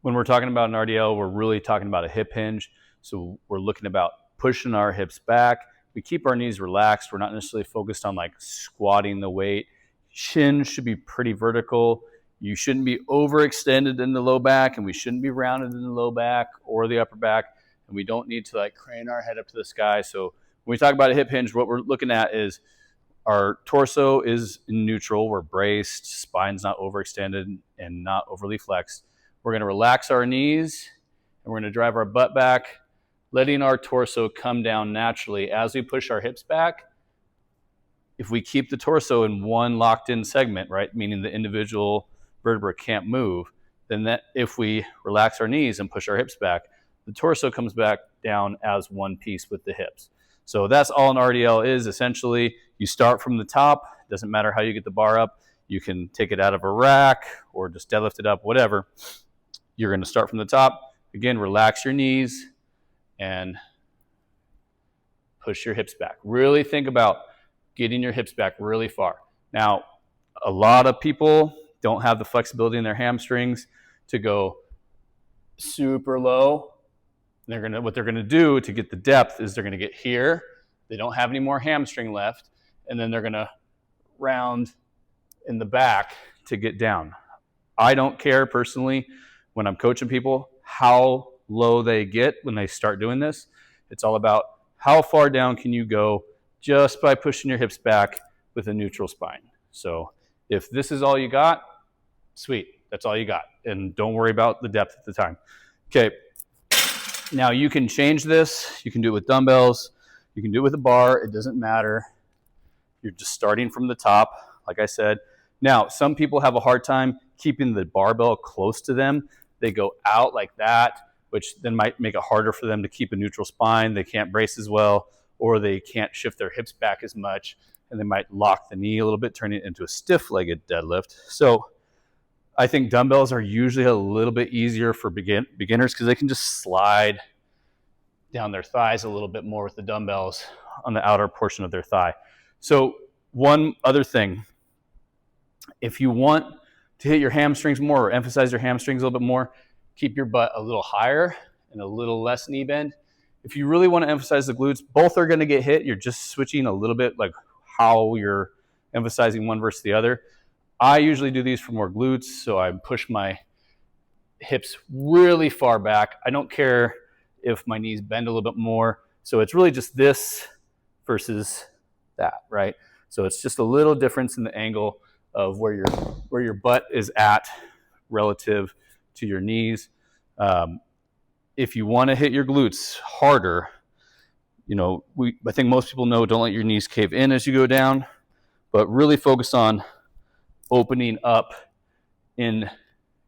When we're talking about an RDL, we're really talking about a hip hinge. So we're looking about pushing our hips back. We keep our knees relaxed. We're not necessarily focused on like squatting the weight. Shin should be pretty vertical. You shouldn't be overextended in the low back, and we shouldn't be rounded in the low back or the upper back. And we don't need to like crane our head up to the sky. So when we talk about a hip hinge, what we're looking at is our torso is in neutral. We're braced, spine's not overextended and not overly flexed. We're going to relax our knees, and we're going to drive our butt back, letting our torso come down naturally as we push our hips back. If we keep the torso in one locked-in segment, right, meaning the individual vertebra can't move, then that if we relax our knees and push our hips back, the torso comes back down as one piece with the hips. So that's all an RDL is. Essentially, you start from the top. Doesn't matter how you get the bar up. You can take it out of a rack or just deadlift it up, whatever. You're going to start from the top. Again, relax your knees and push your hips back. Really think about getting your hips back really far. Now, a lot of people don't have the flexibility in their hamstrings to go super low. What they're gonna do to get the depth is they're gonna get here. They don't have any more hamstring left, and then they're gonna round in the back to get down. I don't care personally when I'm coaching people how low they get when they start doing this. It's all about how far down can you go just by pushing your hips back with a neutral spine. So if this is all you got, sweet, that's all you got. And don't worry about the depth at the time. Okay, now you can change this. You can do it with dumbbells. You can do it with a bar. It doesn't matter. You're just starting from the top, like I said. Now, some people have a hard time keeping the barbell close to them. They go out like that, which then might make it harder for them to keep a neutral spine. They can't brace as well, or they can't shift their hips back as much, and they might lock the knee a little bit, turning it into a stiff-legged deadlift. So I think dumbbells are usually a little bit easier for beginners because they can just slide down their thighs a little bit more with the dumbbells on the outer portion of their thigh. So one other thing, if you want to hit your hamstrings more or emphasize your hamstrings a little bit more, keep your butt a little higher and a little less knee bend. If you really want to emphasize the glutes, both are going to get hit. You're just switching a little bit like how you're emphasizing one versus the other. I usually do these for more glutes, so I push my hips really far back. I don't care if my knees bend a little bit more. So it's really just this versus that, right? So it's just a little difference in the angle of where your butt is at relative to your knees. If you want to hit your glutes harder, I think most people know don't let your knees cave in as you go down, but really focus on opening up in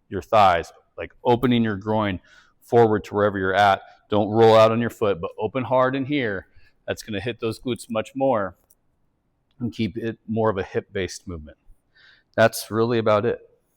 your thighs, like opening your groin forward to wherever you're at. Don't roll out on your foot, but open hard in here. That's going to hit those glutes much more and keep it more of a hip-based movement. That's really about it.